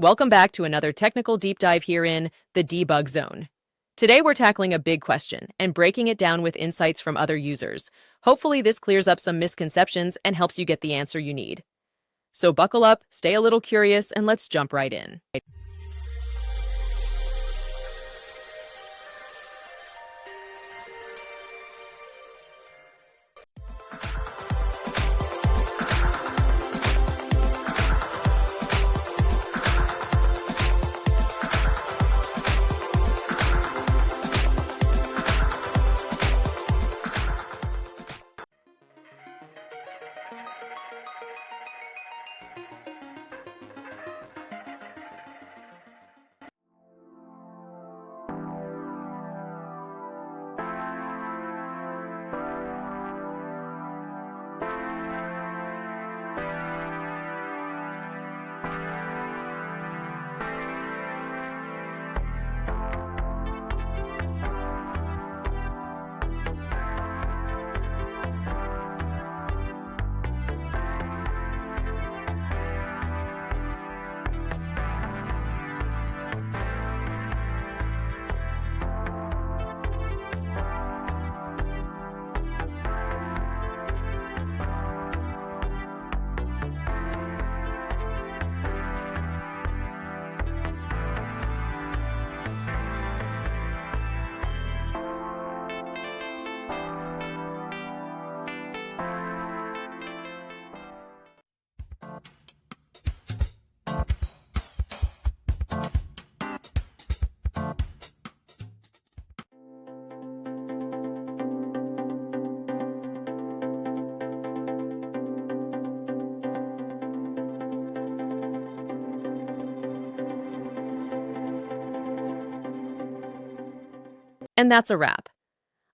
Welcome back to another technical deep dive here in the debug zone. Today we're tackling a big question and breaking it down with insights from other users. Hopefully this clears up some misconceptions and helps you get the answer you need. So buckle up, stay a little curious, and let's jump right in. And that's a wrap.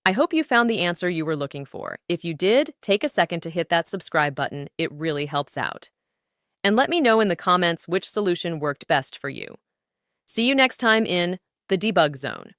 I hope you found the answer you were looking for. If you did, take a second to hit that subscribe button. It really helps out. And let me know in the comments which solution worked best for you. See you next time in the debug zone.